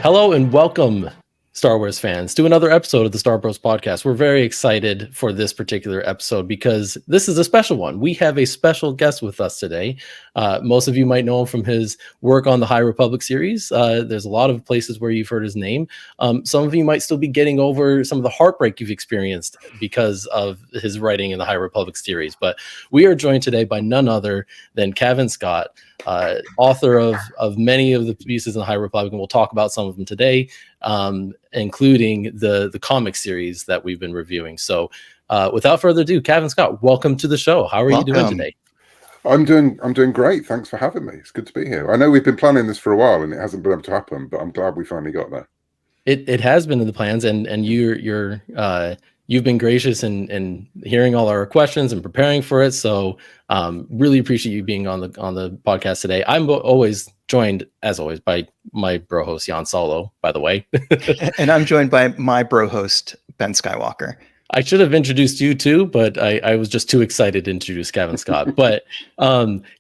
Hello and welcome, Star Wars fans, to another episode of the Star Bros podcast. We're very excited for this particular episode because this is a special one. We have a special guest with us today. Most of you might know him from his work on the High Republic series. There's a lot of places where you've heard his name. Some of you might still be getting over some of the heartbreak you've experienced because of his writing in the High Republic series. But we are joined today by none other than CAVAN SCOTT, author of many of the pieces in the High Republic, and we'll talk about some of them today, including the comic series that we've been reviewing. So without further ado, CAVAN SCOTT, welcome to the show. How are you doing today? I'm doing great. Thanks for having me. It's good to be here. I know we've been planning this for a while and it hasn't been able to happen, but I'm glad we finally got there. It has been in the plans, and you've been gracious in hearing all our questions and preparing for it. So really appreciate you being on the podcast today. I'm always joined, as always, by my bro host Jan Solo, by the way. And I'm joined by my bro host Ben Skywalker. I should have introduced you too, but I was just too excited to introduce CAVAN SCOTT. But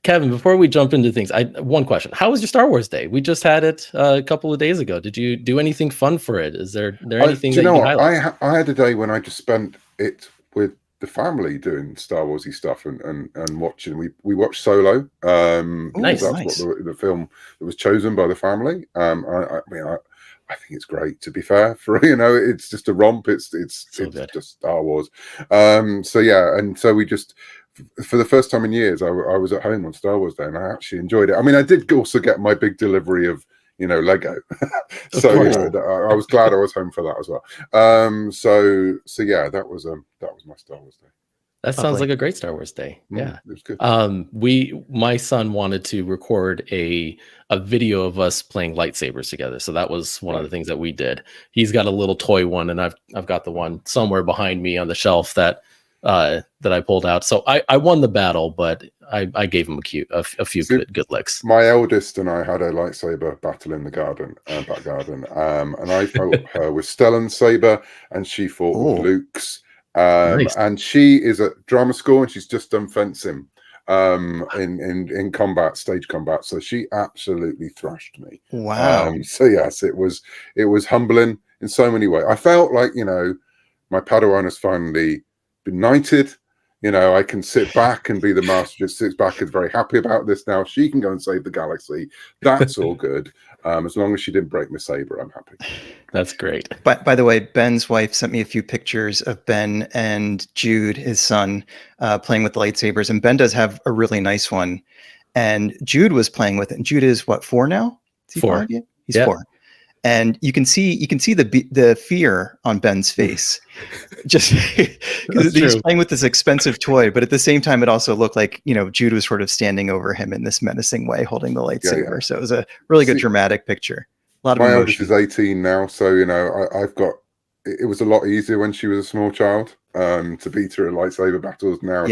Kevin, before we jump into things, one question: how was your Star Wars day? We just had it a couple of days ago. Did you do anything fun for it? Is there anything that you can highlight? I had a day when I just spent it with the family doing Star Warsy stuff and watching. We watched Solo. Nice. That's what the film that was chosen by the family. I think it's great, to be fair. For it's just a romp. It's just Star Wars. So we just, for the first time in years, I was at home on Star Wars Day, and I actually enjoyed it. I mean, I did also get my big delivery of Lego, so I was glad I was home for that as well. That was my Star Wars Day. That sounds like a great Star Wars day. Yeah. It was good. My son wanted to record a video of us playing lightsabers together. So that was one of the things that we did. He's got a little toy one, and I've got the one somewhere behind me on the shelf that I pulled out. So I won the battle, but I gave him a few good licks. My eldest and I had a lightsaber battle in the back garden. And I fought her with Stellan's saber, and she fought with Luke's. Nice. And she is at drama school, and she's just done fencing in combat, stage combat. So she absolutely thrashed me. Wow. So yes, it was humbling in so many ways. I felt like my Padawan has finally been knighted. I can sit back and be the master, just sits back and is very happy about this now. She can go and save the galaxy. That's all good. As long as she didn't break my saber, I'm happy. That's great. By the way, Ben's wife sent me a few pictures of Ben and Jude, his son, playing with the lightsabers. And Ben does have a really nice one. And Jude was playing with it. And Jude is what, 4 now? Is he 4? He's 4. And you can see the fear on Ben's face, just because he's playing with this expensive toy. But at the same time, it also looked like Jude was sort of standing over him in this menacing way, holding the lightsaber. Yeah. So it was a really good dramatic picture. A lot of emotion. My oldest is 18 now, so I've got. It was a lot easier when she was a small child to beat her in lightsaber battles. Now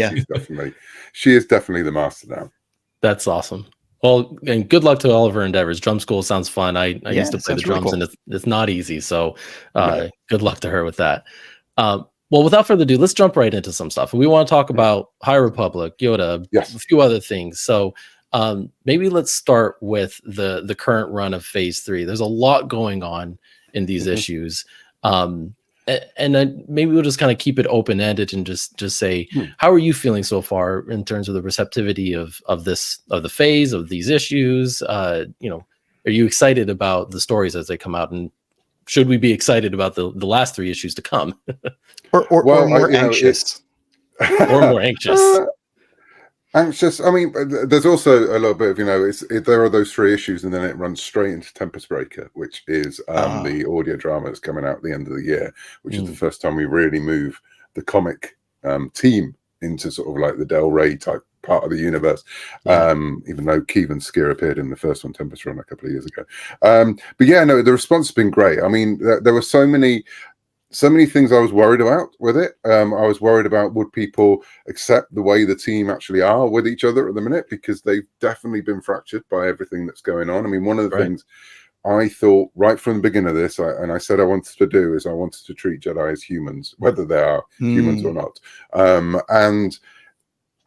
she is definitely the master now. That's awesome. Well, and good luck to all of her endeavors. Drum school sounds fun. I used to play the drums, really cool. And it's not easy. So good luck to her with that. Well, without further ado, let's jump right into some stuff. We want to talk about High Republic, Yoda, a few other things. So maybe let's start with the current run of Phase 3. There's a lot going on in these issues. And then maybe we'll just kind of keep it open-ended and just say, how are you feeling so far in terms of the receptivity of the phase of these issues? Are you excited about the stories as they come out, and should we be excited about the last 3 issues to come? or more anxious? Or more anxious? Anxious. I mean, there's also a little bit of there are those 3 issues, and then it runs straight into Tempest Breaker, which is the audio drama that's coming out at the end of the year, which is the first time we really move the comic team into sort of like the Del Rey type part of the universe. Even though Keevan Skier appeared in the first one, Tempest Run, a couple of years ago. The response has been great. I mean, there were so many things I was worried about with it. I was worried about, would people accept the way the team actually are with each other at the minute, because they've definitely been fractured by everything that's going on. I mean, one of the things I thought right from the beginning of this, I said I wanted to do, is I wanted to treat Jedi as humans, whether they are humans or not. And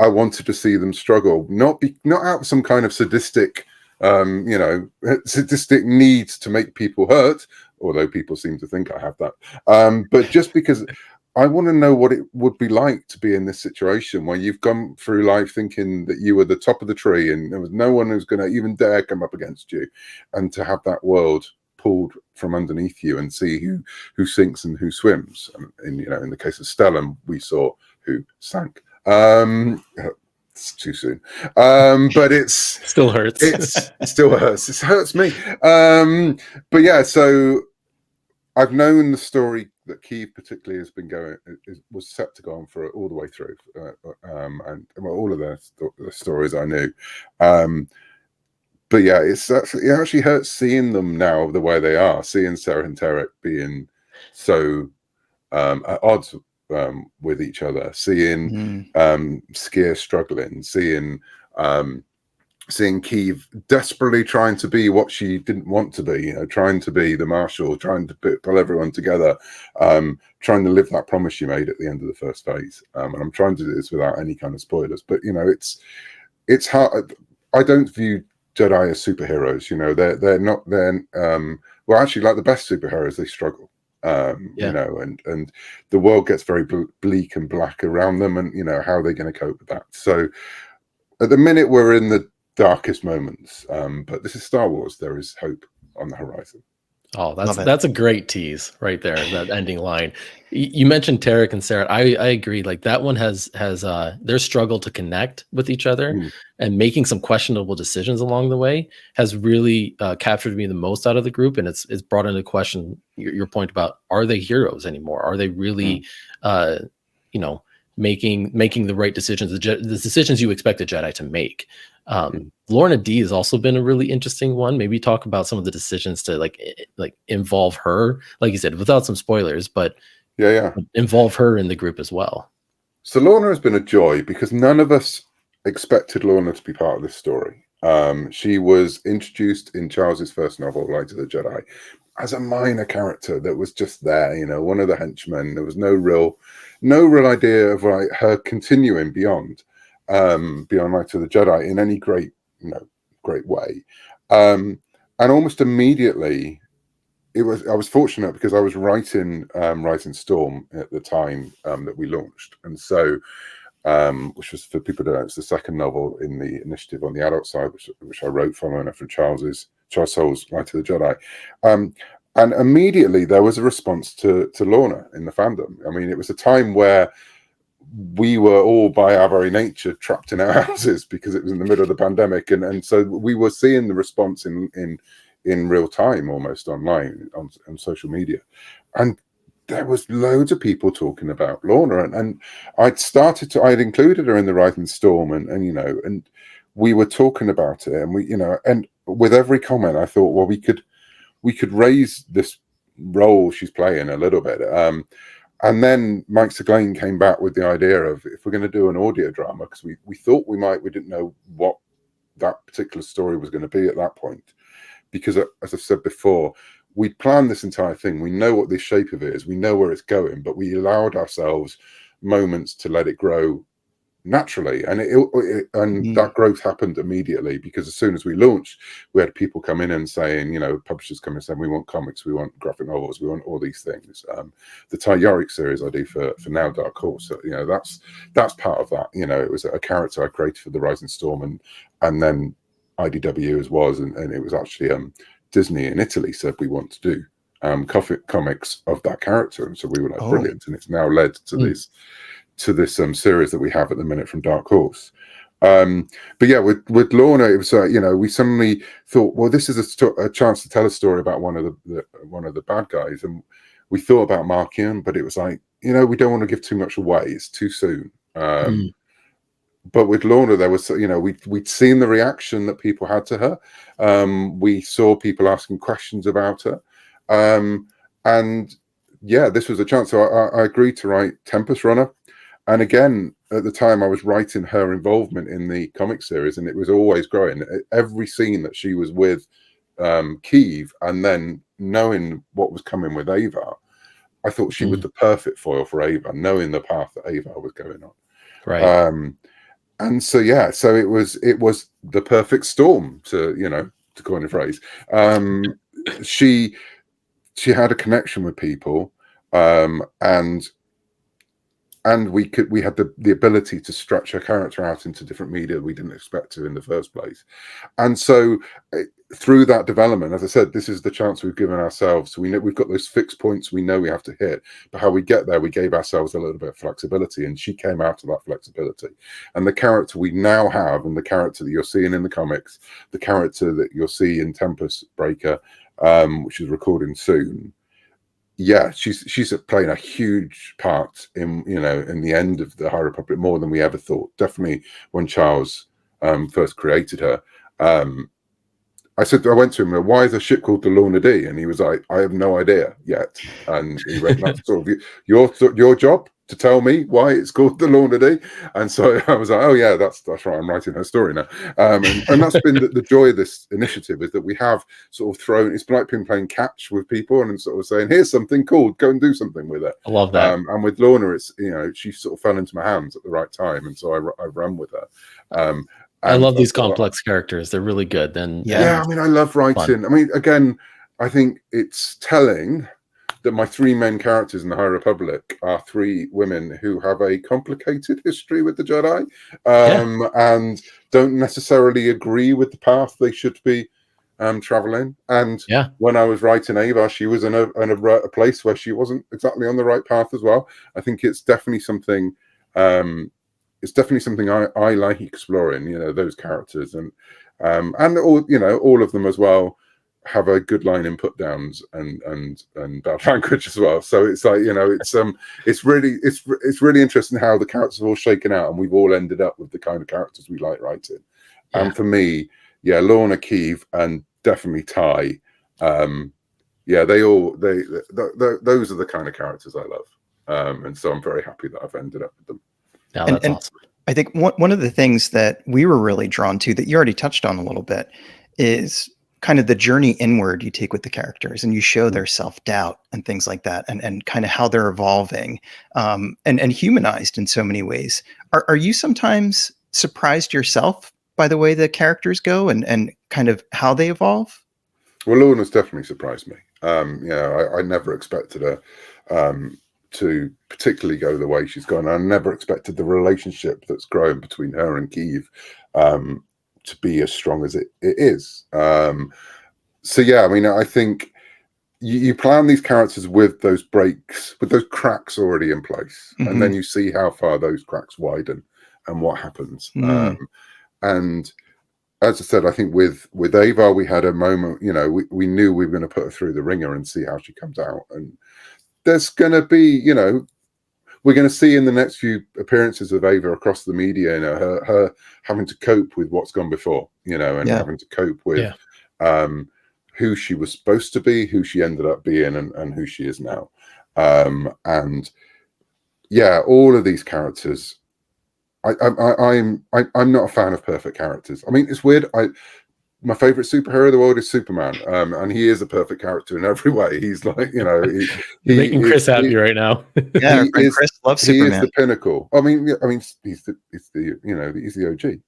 I wanted to see them struggle, not out of some kind of sadistic you know, sadistic need to make people hurt, although people seem to think I have that. But just because I want to know what it would be like to be in this situation where you've gone through life thinking that you were the top of the tree and there was no one who's going to even dare come up against you, and to have that world pulled from underneath you and see who sinks and who swims. And you know, in the case of Stellan, we saw who sank. It's too soon, but it's still hurts. It still hurts. It hurts me. But yeah, so I've known the story that Kiev particularly has been going, was set to go on for all the way through, and well, all of the stories I knew. But yeah, it actually hurts seeing them now the way they are, seeing Sarah and Tarek being so at odds with each other, seeing Skier struggling, seeing Kiev desperately trying to be what she didn't want to be, you know, trying to be the marshal, trying to pull everyone together, trying to live that promise she made at the end of the first phase. And I'm trying to do this without any kind of spoilers, but you know, it's hard. I don't view Jedi as superheroes. You know, they're not. Well, actually, like the best superheroes, they struggle. You know, and the world gets very bleak and black around them, and you know, how are they going to cope with that? So at the minute we're in the darkest moments, but this is Star Wars. There is hope on the horizon. Oh, that's a great tease right there. That ending line. You mentioned Tarek and Sarah. I agree. Like that one has their struggle to connect with each other and making some questionable decisions along the way has really captured me the most out of the group, and it's brought into question your point about, are they heroes anymore? Are they really, you know, making the right decisions, the decisions you expect a Jedi to make? Lorna D has also been a really interesting one. Maybe talk about some of the decisions to like involve her, like you said, without some spoilers, but involve her in the group as well. So Lorna has been a joy because none of us expected Lorna to be part of this story. She was introduced in Charles's first novel, Light of the Jedi, as a minor character that was just there, you know, one of the henchmen. There was no real idea of like her continuing beyond Light of the Jedi in any great way. And almost immediately, I was fortunate because I was writing Rising Storm at the time that we launched, and so which was, for people to know, it's the second novel in the initiative on the adult side, which I wrote following after Charles Soule's Light of the Jedi. And immediately there was a response to Lorna in the fandom. I mean, it was a time where we were all, by our very nature, trapped in our houses because it was in the middle of the pandemic, and so we were seeing the response in real time, almost online on social media, and there was loads of people talking about Lorna, and I'd included her in the Rising Storm, and you know, and we were talking about it, and we, you know, and with every comment, I thought, well, we could raise this role she's playing a little bit. And then Mike Seglain came back with the idea of, if we're going to do an audio drama, because we thought we didn't know what that particular story was going to be at that point. Because as I've said before, we planned this entire thing. We know what the shape of it is. We know where it's going, but we allowed ourselves moments to let it grow naturally. And that growth happened immediately, because as soon as we launched, we had people come in and saying, you know, publishers come in saying, we want comics, we want graphic novels, we want all these things. The Ty Yorick series I do for now Dark Horse, you know, that's part of that. You know, it was a character I created for the Rising Storm, and then IDW was, and it was actually Disney in Italy said, we want to do comics of that character, and so we were like, brilliant, and it's now led to this series that we have at the minute from Dark Horse. But yeah, with Lorna, it was you know, we suddenly thought, well, this is a chance to tell a story about one of the bad guys, and we thought about Markian, but it was like, you know, we don't want to give too much away; it's too soon. But with Lorna, there was, you know, we'd seen the reaction that people had to her. We saw people asking questions about her, and yeah, this was a chance. So I agreed to write Tempest Runner. And again, at the time, I was writing her involvement in the comic series, and it was always growing. Every scene that she was with Kiev, and then knowing what was coming with Ava, I thought she was the perfect foil for Ava, knowing the path that Ava was going on. Right. and so yeah, so it was the perfect storm, to coin a phrase. She had a connection with people, and we had the ability to stretch her character out into different media we didn't expect to in the first place. And so through that development, as I said, this is the chance we've given ourselves. So we know we've got those fixed points we know we have to hit, but how we get there, we gave ourselves a little bit of flexibility, and she came out of that flexibility. And the character we now have, and the character that you're seeing in the comics, the character that you'll see in Tempest Breaker, which is recording soon, yeah, she's playing a huge part in the end of the High Republic, more than we ever thought. Definitely when Charles first created her. I went to him, why is a ship called the Lorna D? And he was like, I have no idea yet. And he went, that's sort of your job to tell me why it's called the Lorna D. And so I was like, oh yeah, that's right, I'm writing her story now. And that's been the joy of this initiative, is that we have sort of thrown, it's like been playing catch with people and sort of saying, here's something cool, go and do something with it. I love that. And with Lorna, it's, she sort of fell into my hands at the right time, and so I ran with her. I love these complex characters. They're really good. And yeah, I mean, I love writing. Fun. I mean, again, I think it's telling that my three main characters in the High Republic are three women who have a complicated history with the Jedi, and don't necessarily agree with the path they should be traveling. And when I was writing Ava, she was in a place where she wasn't exactly on the right path as well. I think it's definitely something. I like exploring, those characters, and all of them as well have a good line in put downs and bad language as well. So it's like, it's really interesting how the characters have all shaken out, and we've all ended up with the kind of characters we like writing. Yeah. And for me, Lorna, Keeve, and definitely Ty, those are the kind of characters I love, and so I'm very happy that I've ended up with them. Yeah, that's awesome. I think one of the things that we were really drawn to, that you already touched on a little bit, is kind of the journey inward you take with the characters, and you show their self-doubt and things like that, and kind of how they're evolving, and humanized in so many ways. Are you sometimes surprised yourself by the way the characters go and kind of how they evolve? Well, Lorna's definitely surprised me. I never expected her to particularly go the way she's gone. I never expected the relationship that's grown between her and Keeve to be as strong as it is. So yeah, I mean, I think you plan these characters with those breaks, with those cracks already in place, and then you see how far those cracks widen and what happens. And as I said, I think with Ava, we had a moment, we knew we were going to put her through the ringer and see how she comes out. And there's going to be, we're going to see in the next few appearances of Ava across the media, her having to cope with what's gone before, and having to cope with who she was supposed to be, who she ended up being, and who she is now. And yeah, all of these characters, I'm not a fan of perfect characters. I mean, it's weird. My favorite superhero in the world is Superman, and he is a perfect character in every way. He's like, you're making Chris happy right now. Yeah, Chris loves Superman. He is the pinnacle. I mean, he's the OG.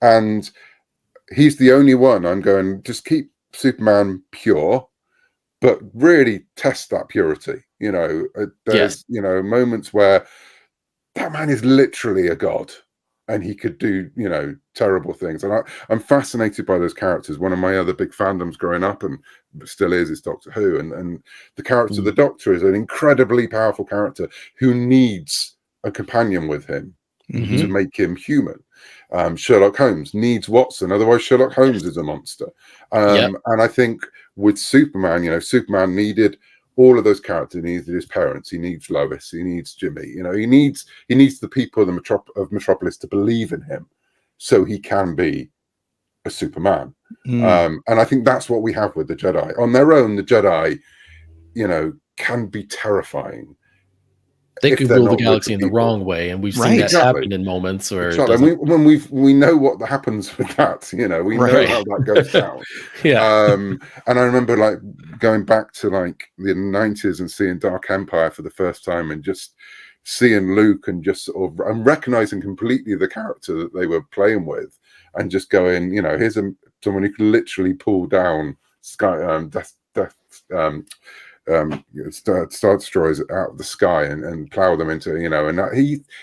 And he's the only one I'm going, just keep Superman pure, but really test that purity. There's moments where that man is literally a god, and he could do, terrible things. And I'm fascinated by those characters. One of my other big fandoms growing up, and still is Doctor Who. And the character of the Doctor is an incredibly powerful character who needs a companion with him to make him human. Sherlock Holmes needs Watson, otherwise Sherlock Holmes is a monster. And I think with Superman, Superman needed all of those characters. He needed his parents. He needs Lois. He needs Jimmy. He needs the people of Metropolis to believe in him, so he can be a Superman. And I think that's what we have with the Jedi. On their own, the Jedi, can be terrifying. They could rule the galaxy in the wrong way, and we've seen that happen in moments where we know what happens with that. We know how that goes down. And I remember going back to the 90s and seeing Dark Empire for the first time, and just seeing Luke and just sort of and recognizing completely the character that they were playing with, and just going, here's someone who can literally pull down Star Destroyers out of the sky and plow them into, and that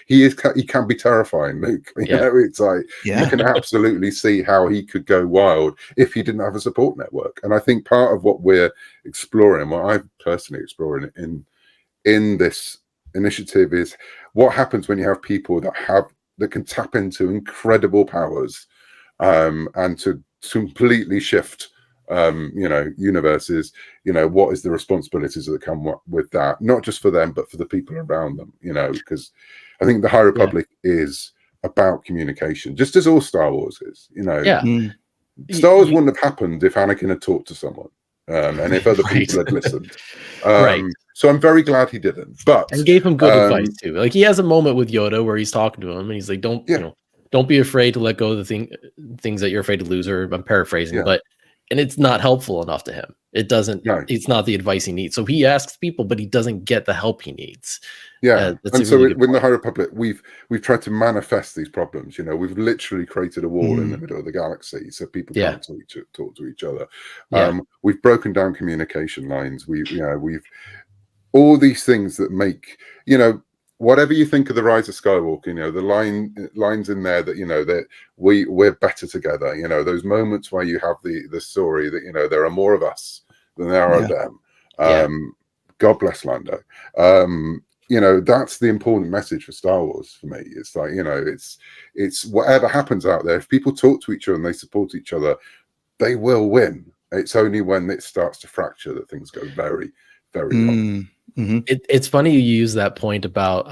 he can be terrifying, Luke. It's like you can absolutely see how he could go wild if he didn't have a support network. And I think part of what we're exploring, what I'm personally exploring in this initiative, is what happens when you have people that can tap into incredible powers, and to completely shift universes. What is the responsibilities that come with that, not just for them but for the people around them, because I think the High Republic is about communication, just as all Star Wars is. Star Wars wouldn't have happened if Anakin had talked to someone, and if other people had listened. So I'm very glad he didn't, and gave him good advice too. Like, he has a moment with Yoda where he's talking to him and he's like, don't be afraid to let go of the things that you're afraid to lose, or I'm paraphrasing, and it's not helpful enough to him. It doesn't, it's not the advice he needs. So he asks people, but he doesn't get the help he needs. And so really with the High Republic, we've tried to manifest these problems. We've literally created a wall in the middle of the galaxy so people can't talk to each other. We've broken down communication lines. We've all these things that make, whatever you think of the Rise of Skywalker, the lines in there that, that we're better together, those moments where you have the story that, there are more of us than there are of them. God bless Lando. That's the important message for Star Wars for me. It's like, it's whatever happens out there, if people talk to each other and they support each other, they will win. It's only when it starts to fracture that things go very, very wrong. It's funny you use that point about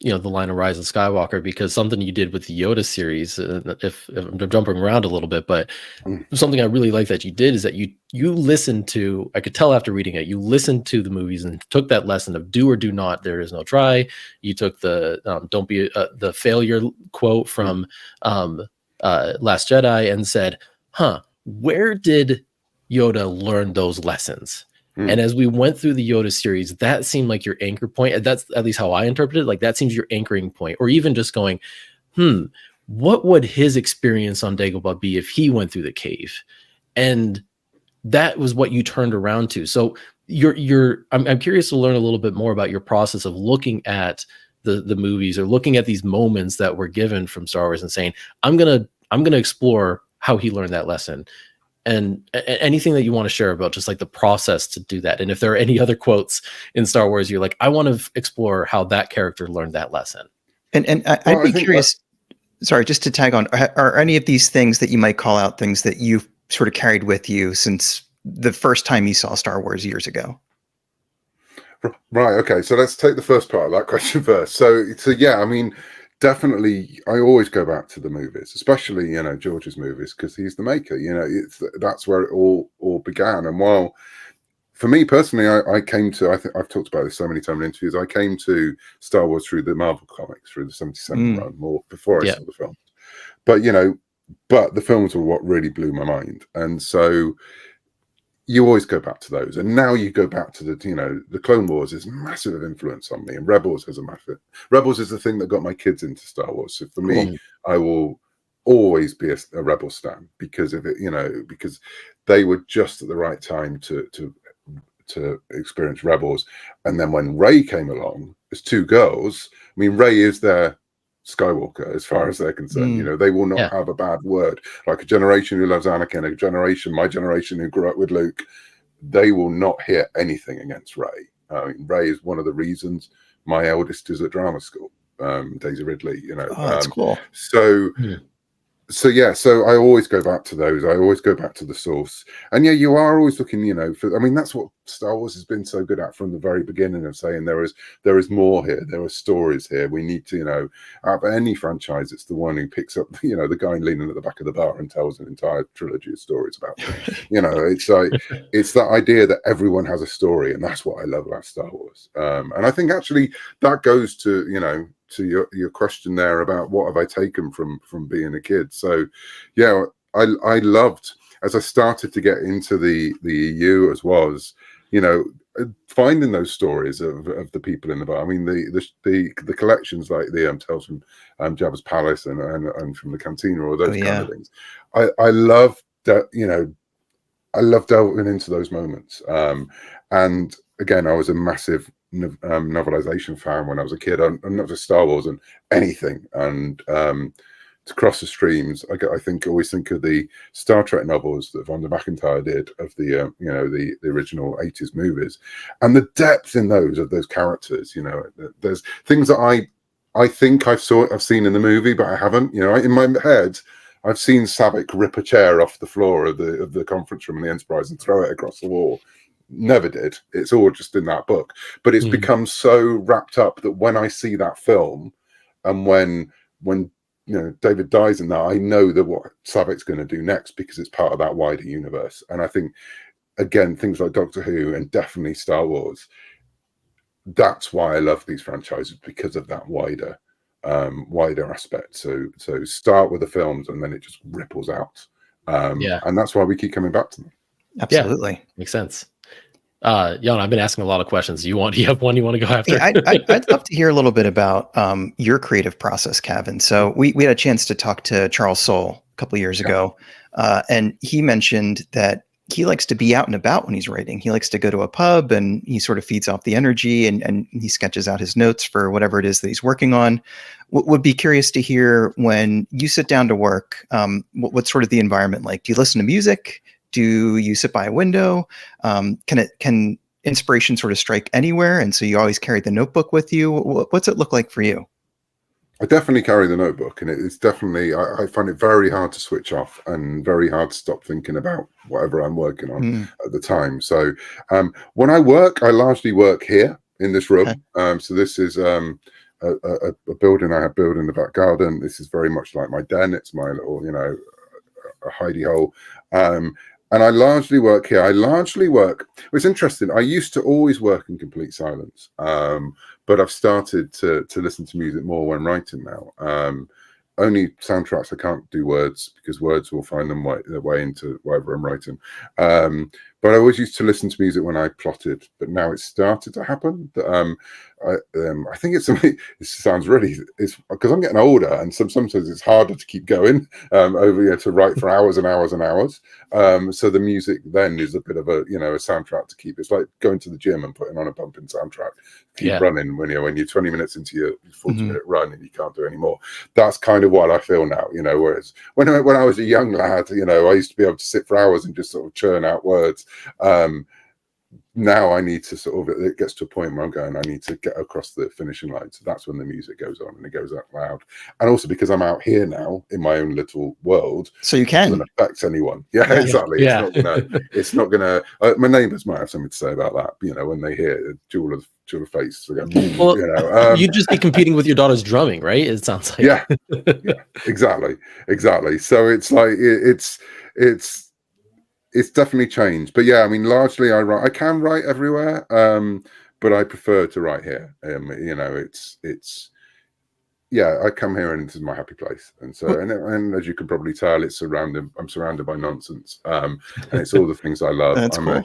the line of Rise of Skywalker, because something you did with the Yoda series, if I'm jumping around a little bit, but something I really like that you did is that you listened to, I could tell after reading it, you listened to the movies and took that lesson of do or do not, there is no try. You took the don't be the failure quote from Last Jedi and said, where did Yoda learn those lessons? And as we went through the Yoda series, that seemed like your anchor point. That's at least how I interpreted it. Like, that seems your anchoring point, or even just going, what would his experience on Dagobah be if he went through the cave? And that was what you turned around to. So I'm curious to learn a little bit more about your process of looking at the movies, or looking at these moments that were given from Star Wars and saying, I'm gonna explore how he learned that lesson. And anything that you want to share about just like the process to do that. And if there are any other quotes in Star Wars, you're like, I want to explore how that character learned that lesson. And I'd be curious, sorry, just to tag on, are any of these things that you might call out things that you've sort of carried with you since the first time you saw Star Wars years ago? Right. Okay. So let's take the first part of that question first. So yeah, I mean, definitely, I always go back to the movies, especially George's movies, because he's the maker. That's where it all began. And while for me personally, I came to, I think I've talked about this so many times in interviews, I came to Star Wars through the Marvel comics, through the 77 run, more before I saw the films. But but the films were what really blew my mind, and so you always go back to those. And now you go back to the Clone Wars is massive influence on me, and Rebels has a massive. Rebels is the thing that got my kids into Star Wars. So for me, I will always be a Rebel stan, because of it, because they were just at the right time to experience Rebels. And then when Rey came along, as two girls, I mean, Rey is their Skywalker as far as they're concerned. They will not have a bad word. Like a generation who loves Anakin, my generation who grew up with Luke, they will not hear anything against Rey. I mean, Rey is one of the reasons my eldest is at drama school. Daisy Ridley, that's cool. So I always go back to those. I always go back to the source. And you are always looking, for, I mean, that's what Star Wars has been so good at from the very beginning, of saying there is more here. There are stories here. We need to, out of any franchise, it's the one who picks up, the guy leaning at the back of the bar and tells an entire trilogy of stories about it. It's like, it's that idea that everyone has a story. And that's what I love about Star Wars. And I think actually that goes to, to your question there about what have I taken from being a kid. So yeah, I loved, as I started to get into the EU as was, finding those stories of the people in the bar. I mean, the collections like the Tales from Jabba's Palace and from the Cantina, or those kind of things. I love that, you know, I love delving into those moments. And again, I was a massive novelization fan when I was a kid. I'm not just Star Wars and anything. And to cross the streams, I always think of the Star Trek novels that Vonda McIntyre did of the you know, the original 80s movies, and the depth in those of those characters. You know, there's things that I think I've seen in the movie, but I haven't. You know, in my head, I've seen Savick rip a chair off the floor of the conference room in the Enterprise and throw it across the wall. Never did. It's all just in that book. But it's become so wrapped up that when I see that film, and when you know, David dies in that, I know that what Savick's going to do next, because it's part of that wider universe. And I think, again, things like Doctor Who and definitely Star Wars, that's why I love these franchises, because of that wider aspect. So start with the films and then it just ripples out. And that's why we keep coming back to them. Absolutely. Yeah, makes sense. Jan, I've been asking a lot of questions. You have one you want to go after? Hey, I'd love to hear a little bit about your creative process, Cavan. So we had a chance to talk to Charles Soule a couple of years ago, and he mentioned that he likes to be out and about when he's writing. He likes to go to a pub and he sort of feeds off the energy, and he sketches out his notes for whatever it is that he's working on. Would be curious to hear, when you sit down to work, what's sort of the environment like? Do you listen to music? Do you sit by a window? Can inspiration sort of strike anywhere, and so you always carry the notebook with you? What's it look like for you? I definitely carry the notebook, and it's definitely, I find it very hard to switch off and very hard to stop thinking about whatever I'm working on at the time. So when I work, I largely work here in this room. So this is a building I have built in the back garden. This is very much like my den. It's my little, you know, a hidey hole. And I largely work here. It's interesting. I used to always work in complete silence, but I've started to listen to music more when writing now. Only soundtracks. I can't do words, because words will find their way into whatever I'm writing. But I always used to listen to music when I plotted, but now it's started to happen. I think it sounds really, it's because I'm getting older, and sometimes it's harder to keep going to write for hours and hours and hours. So the music then is a bit of a, you know, a soundtrack to keep. It's like going to the gym and putting on a bumping soundtrack. Keep running when you're 20 minutes into your 40-minute run and you can't do any more. That's kind of what I feel now, you know. Whereas when I was a young lad, you know, I used to be able to sit for hours and just sort of churn out words. Now I need to sort of, it gets to a point where I'm going, I need to get across the finishing line. So that's when the music goes on, and it goes out loud. And also because I'm out here now in my own little world, so you can, it doesn't affect anyone. Exactly. It's not gonna my neighbors might have something to say about that, you know, when they hear jewel of face. They go, well, you know, you'd just be competing with your daughter's drumming, right? It sounds like. Exactly. So it's like it's definitely changed. But yeah, I mean, largely I can write everywhere, but I prefer to write here. You know, it's I come here and this is my happy place. And so and as you can probably tell, I'm surrounded by nonsense, and it's all the things I love. I'm cool. A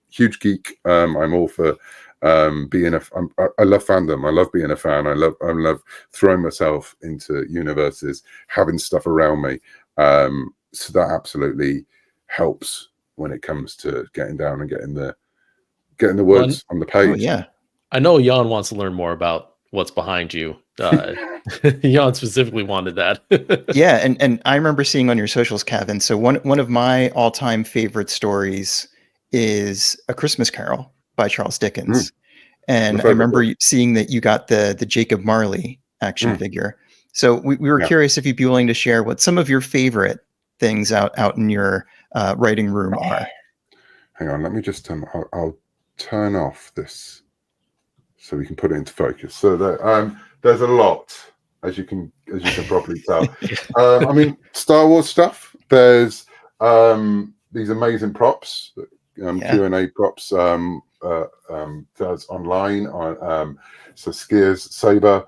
huge geek. I'm all for being I love fandom. I love being a fan. I love throwing myself into universes, having stuff around me. So that absolutely helps when it comes to getting down and getting the words on the page. I know Jan wants to learn more about what's behind you. Jan specifically wanted that. And I remember seeing on your socials, Cavan. So one of my all-time favorite stories is A Christmas Carol by Charles Dickens. And I remember seeing that you got the Jacob Marley action figure. So we were curious if you'd be willing to share what some of your favorite things out in your writing room are. Hang on, let me just I'll turn off this so we can put it into focus. So there's a lot, as you can probably tell. I mean, Star Wars stuff. There's these amazing props, Q&A props. There's online on so Skier's saber,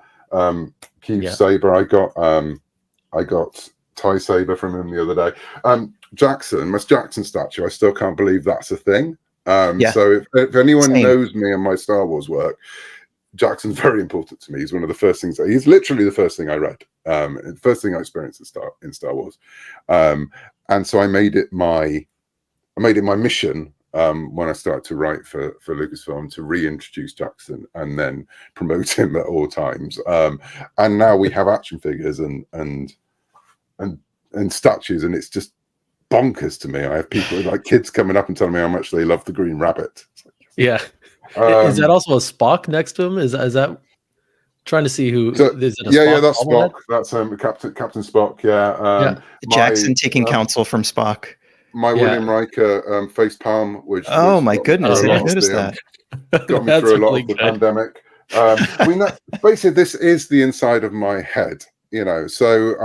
Keith's saber. I got TIE saber from him the other day. Jackson statue, I still can't believe that's a thing. So if anyone Same. knows me and my Star Wars work, Jackson's very important to me. He's one of the first things. He's literally the first thing I read, the first thing I experienced in Star Wars, and so I made it my mission when I started to write for Lucasfilm to reintroduce Jackson and then promote him at all times. And now we have action figures and statues, and it's just bonkers to me. I have people like kids coming up and telling me how much they love the Green Rabbit. Yeah. Is that also a Spock next to him? Is that trying to see who? So, is it a yeah, Spock that's bobblehead? Spock. That's Captain Spock. Yeah, Jackson taking counsel from Spock. My William Riker face palm, which my goodness, I didn't notice that. Got me through a lot of the pandemic. I mean, basically, this is the inside of my head. So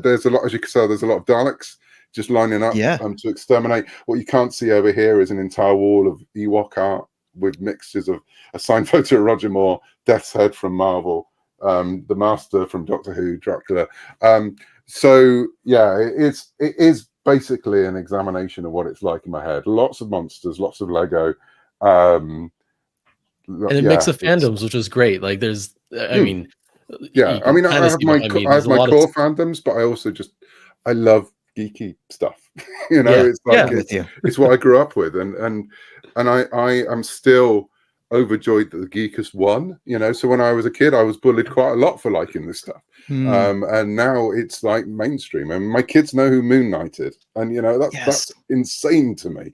there's a lot, as you can tell, there's a lot of Daleks just lining up to exterminate. What you can't see over here is an entire wall of Ewok art with mixtures of a signed photo of Roger Moore, Death's Head from Marvel, the Master from Doctor Who, Dracula. So yeah, it is basically an examination of what it's like in my head. Lots of monsters, lots of Lego, and a mix of fandoms, which is great. Like there's, I mean, I mean, I have my core fandoms, but I also I love geeky stuff. It's like it's what I grew up with, and I am still overjoyed that the Geekest won. So when I was a kid, I was bullied quite a lot for liking this stuff, and now it's like mainstream, and my kids know who Moon Knight is, and that's insane to me.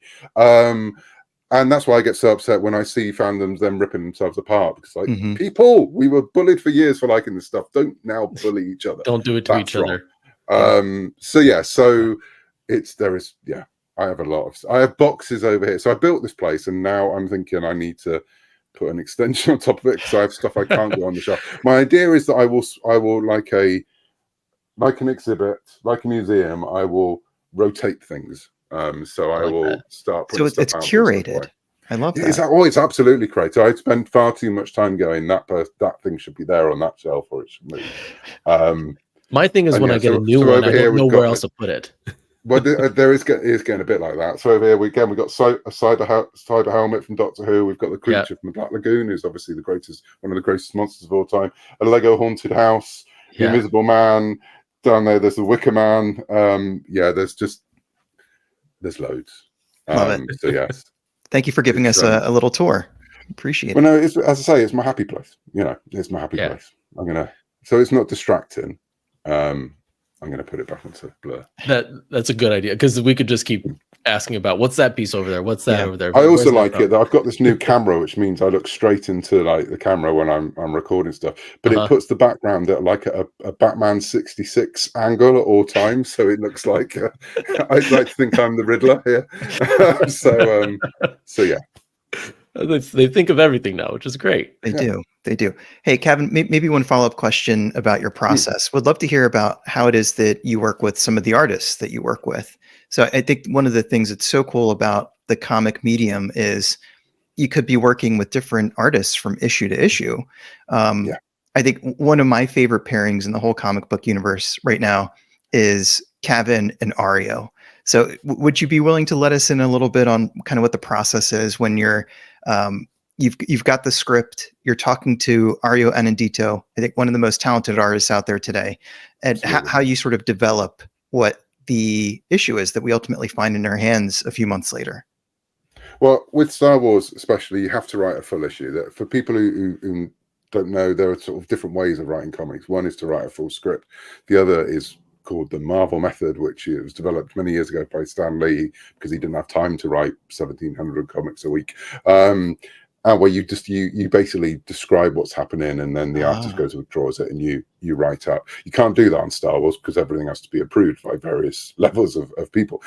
And that's why I get so upset when I see fandoms them ripping themselves apart, because people, we were bullied for years for liking this stuff. Don't now bully each other. Don't do it to each other. So I have boxes over here. So I built this place, and now I'm thinking I need to put an extension on top of it because I have stuff I can't go on the shelf. My idea is that I will like an exhibit, like a museum, I will rotate things. So I will start putting stuff out. It's curated. I love that. It's absolutely great. I spend far too much time going, that thing should be there on that shelf, or it should move. My thing is when I get a new one, I don't know where else to put it. Well, there is getting a bit like that. So over here, we've got a cyber helmet from Doctor Who. We've got the creature from the Black Lagoon, who's obviously one of the greatest monsters of all time. A Lego haunted house, the Invisible Man. Down there's the Wicker Man. There's loads. Love it. So yes. Thank you for giving us a little tour. Appreciate it. Well, no, as I say, it's my happy place. It's my happy place. So it's not distracting. I'm going to put it back into Blur. That's a good idea, because we could just keep asking about what's that piece over there, what's that over there. I also like it that I've got this new camera, which means I look straight into like the camera when I'm recording stuff, but it puts the background at like a Batman 66 angle at all times, so it looks like I'd like to think I'm the Riddler here. So yeah. They think of everything now, which is great. They do. Hey, Cavan, maybe one follow-up question about your process. Would love to hear about how it is that you work with some of the artists that you work with. So I think one of the things that's so cool about the comic medium is you could be working with different artists from issue to issue. I think one of my favorite pairings in the whole comic book universe right now is Cavan and Ario. So would you be willing to let us in a little bit on kind of what the process is when you're you've got the script, you're talking to Ario Anindito, I think one of the most talented artists out there today, and how you sort of develop what the issue is that we ultimately find in our hands a few months later? Well, with Star Wars especially, you have to write a full issue. That for people who don't know, there are sort of different ways of writing comics. One is to write a full script. The other is called the Marvel method, which was developed many years ago by Stan Lee because he didn't have time to write 1,700 comics a week. Where you basically describe what's happening, and then the artist goes and draws it, and you write up. You can't do that on Star Wars because everything has to be approved by various levels of people.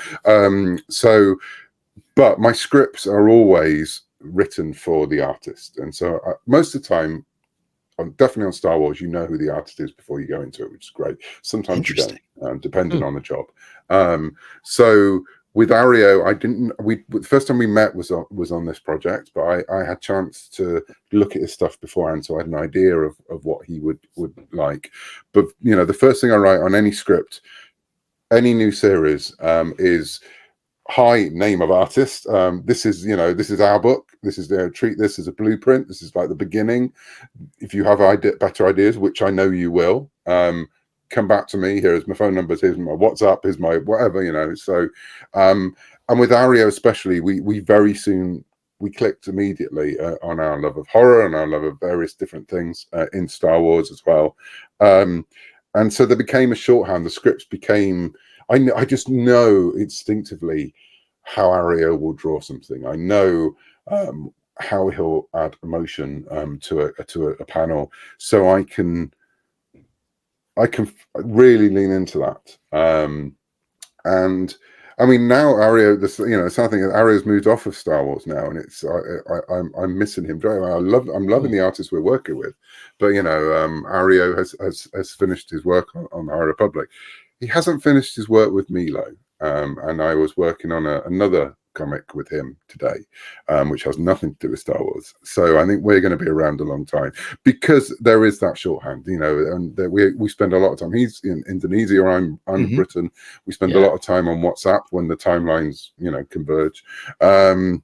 But my scripts are always written for the artist, and so most of the time, definitely on Star Wars, you know who the artist is before you go into it, which is great. Sometimes you don't, depending on the job. So with Ario, the first time we met was on this project, but I had a chance to look at his stuff beforehand, so I had an idea of what he would like. But the first thing I write on any script, any new series, is hi, name of artist. This is, this is our book. This is treat this as a blueprint. This is like the beginning. If you have better ideas, which I know you will, come back to me. Here's my phone numbers. Here's my WhatsApp. Here's my whatever, So, and with Ario especially, we very soon, we clicked immediately on our love of horror and our love of various different things in Star Wars as well. And so there became a shorthand. The scripts became, I just know instinctively how Ario will draw something. I know how he'll add emotion to a panel, so I can really lean into that. And I mean, now Ario, something Ario's moved off of Star Wars now, and it's I'm missing him very well. I'm loving the artists we're working with, but Ario has finished his work on the High Republic. He hasn't finished his work with Milo, and I was working on another comic with him today, which has nothing to do with Star Wars. So I think we're going to be around a long time because there is that shorthand, and we spend a lot of time. He's in Indonesia, or I'm in Britain. We spend a lot of time on WhatsApp when the timelines, converge. And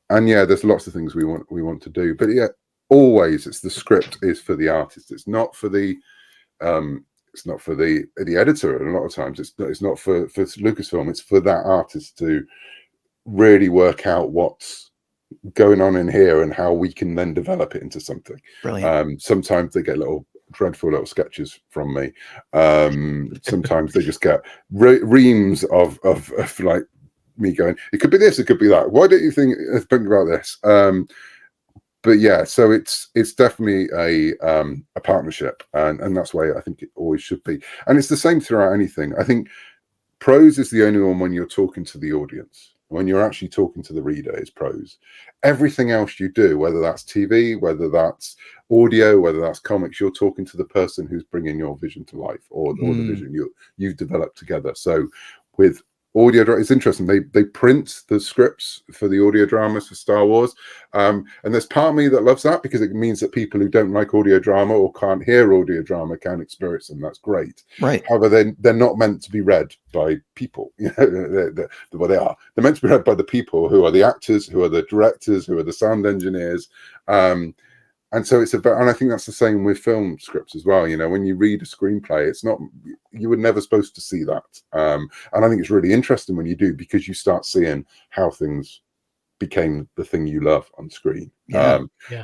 yeah, there's lots of things we want to do, but yeah, always it's the script is for the artist. It's not for the editor. And a lot of times it's not for Lucasfilm. It's for that artist to really work out what's going on in here and how we can then develop it into something. Brilliant. Sometimes they get dreadful little sketches from me. Sometimes they just get reams of like me going, it could be this, it could be that. Why don't you think about this? But yeah, so it's definitely a partnership, and that's why I think it always should be. And it's the same throughout anything. I think prose is the only one when you're talking to the audience. When you're actually talking to the reader, is prose. Everything else you do, whether that's TV, whether that's audio, whether that's comics, you're talking to the person who's bringing your vision to life, or the vision you've developed together. So with audio, it's interesting. They print the scripts for the audio dramas for Star Wars, and there's part of me that loves that because it means that people who don't like audio drama or can't hear audio drama can experience them. That's great. Right. However, they're not meant to be read by people. Well, they are. They're meant to be read by the people who are the actors, who are the directors, who are the sound engineers. And so and I think that's the same with film scripts as well. When you read a screenplay, it's not, you were never supposed to see that. And I think it's really interesting when you do, because you start seeing how things became the thing you love on screen.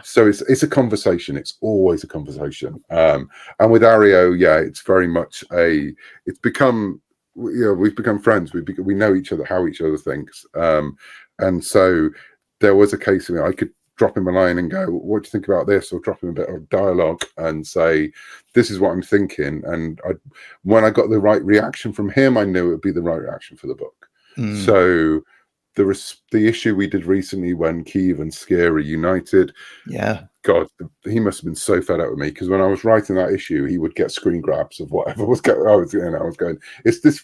So it's a conversation. It's always a conversation. And with Ario, it's very much it's become, we've become friends. We know each other, how each other thinks. And so there was a case where I could drop him a line and go, what do you think about this? Or drop him a bit of dialogue and say, this is what I'm thinking. And when I got the right reaction from him, I knew it would be the right reaction for the book. So the issue we did recently when Keeve and Scary united, God, he must have been so fed up with me, because when I was writing that issue, he would get screen grabs of whatever was going on. I was going, is this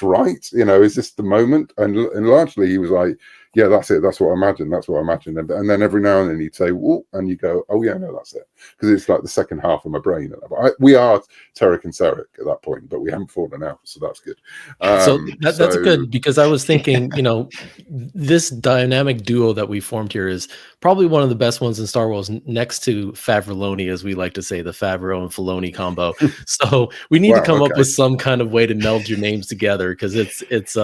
right? Is this the moment? And largely he was like, yeah, that's it. That's what I imagined. That's what I imagined. And then every now and then he'd say, whoa, and you go, oh yeah, no, that's it. Because it's like the second half of my brain. We are Tarek and Sarek at that point, but we haven't fallen out. So that's good. That's good, because I was thinking, this dynamic duo that we formed here is probably one of the best ones in Star Wars, next to Favreloni, as we like to say, the Favreau and Filoni combo. So we need to come up with some kind of way to meld your names together, because it's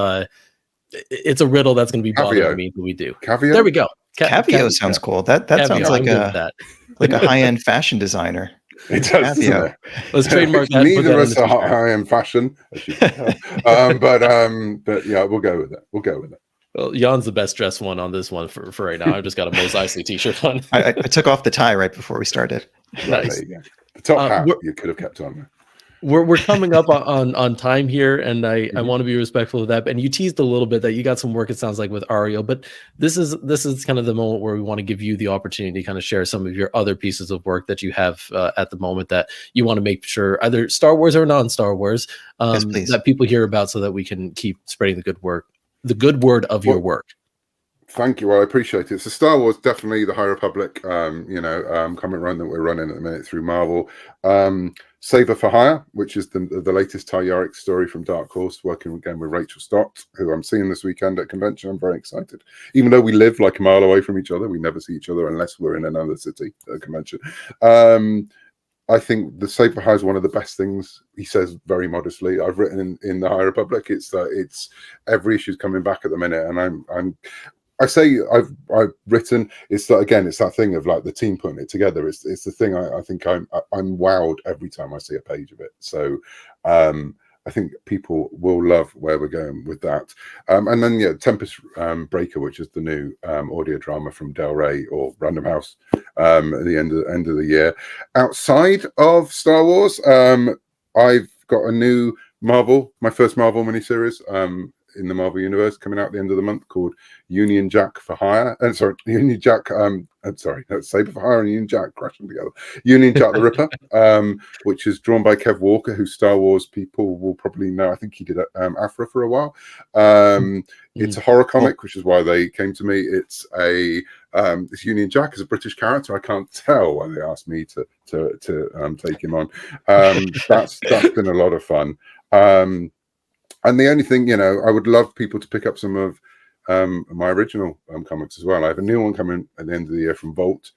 a riddle that's going to be bothering me until we do. Cavio? There we go. Cavio sounds cool. That sounds like a high-end fashion designer. It does. Let's trademark that. Neither of us are high-end fashion, as you can tell. But yeah, we'll go with it. Well, Jan's the best dressed one on this one for right now. I've just got a Mos Eisley t-shirt on. I took off the tie right before we started. Nice. There you go. The top hat you could have kept on. We're coming up on time here, and I want to be respectful of that. And you teased a little bit that you got some work, it sounds like, with Ario, but this is kind of the moment where we want to give you the opportunity to kind of share some of your other pieces of work that you have at the moment that you want to make sure, either Star Wars or non-Star Wars, that people hear about, so that we can keep spreading the good word of your work. Thank you. Well, I appreciate it. So Star Wars, definitely the High Republic, comic run that we're running at the minute through Marvel. Saber for Hire, which is the latest Tayaric story from Dark Horse, working again with Rachel Stott, who I'm seeing this weekend at convention. I'm very excited. Even though we live like a mile away from each other, we never see each other unless we're in another city at a convention. I think the Saber for Hire is one of the best things. He says very modestly. I've written in the High Republic. It's every issue's coming back at the minute, and I've written. It's that, again. It's that thing of like the team putting it together. It's the thing. I think I'm wowed every time I see a page of it. So I think people will love where we're going with that. And then Tempest Breaker, which is the new audio drama from Del Rey or Random House at the end of the year. Outside of Star Wars, I've got a new Marvel, my first Marvel miniseries. In the Marvel Universe, coming out at the end of the month, called Union Jack for Hire. Union Jack. Saber for Hire and Union Jack crashing together. Union Jack the Ripper, which is drawn by Kev Walker, who Star Wars people will probably know. I think he did Afra for a while. It's a horror comic, which is why they came to me. It's this Union Jack is a British character. I can't tell why they asked me to take him on. That's been a lot of fun. And the only thing, I would love people to pick up some of my original comics as well. I have a new one coming at the end of the year from Vault,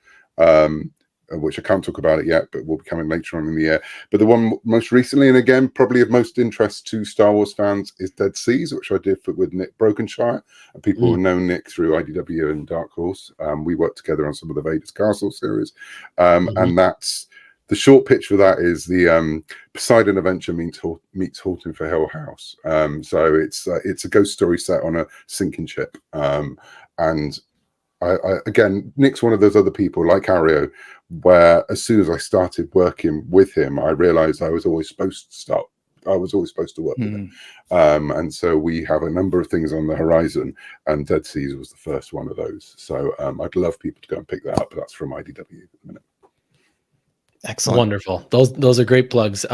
which I can't talk about it yet, but will be coming later on in the year. But the one most recently, and again, probably of most interest to Star Wars fans, is Dead Seas, which I did with Nick Brokenshire. And people who know Nick through IDW and Dark Horse. We worked together on some of the Vader's Castle series. And that's... The short pitch for that is the Poseidon Adventure meets Halting for Hill House. So it's a ghost story set on a sinking ship. And I again, Nick's one of those other people like Ario, where as soon as I started working with him, I realized I was always supposed to work with him. And so we have a number of things on the horizon, and Dead Seas was the first one of those. So I'd love people to go and pick that up. That's from IDW at the minute. Excellent. Wonderful. Those are great plugs.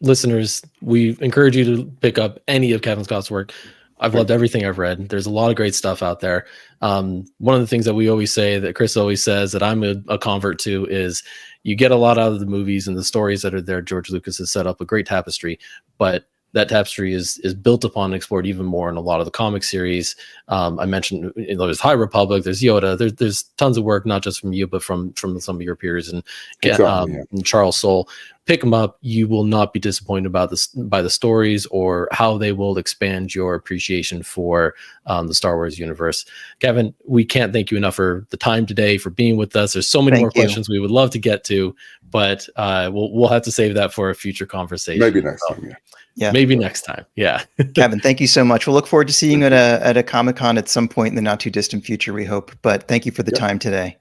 Listeners, we encourage you to pick up any of Cavan Scott's work. I've loved everything I've read. There's a lot of great stuff out there. One of the things that we always say, that Chris always says, that I'm a convert to, is you get a lot out of the movies and the stories that are there. George Lucas has set up a great tapestry, but that tapestry is built upon and explored even more in a lot of the comic series. I mentioned there's High Republic, there's Yoda, there's tons of work, not just from you, but from some of your peers, and and Charles Soule. Pick them up. You will not be disappointed by the stories or how they will expand your appreciation for the Star Wars universe. Cavan, we can't thank you enough for the time today, for being with us. There's so many more questions we would love to get to, but we'll have to save that for a future conversation. Maybe next time, yeah. Maybe next time. Yeah. Cavan, thank you so much. We'll look forward to seeing you at a Comic-Con at some point in the not too distant future, we hope. But thank you for the time today.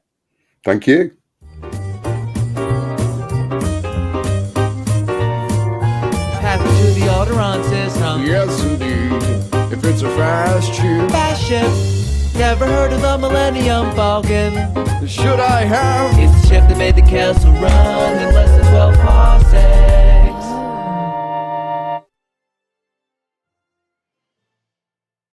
Thank you. Passing to the Alderaan system. Yes, indeed. If it's a fast ship. Never heard of the Millennium Falcon. should I have? It's the ship that made the castle run in less than 12 parsecs.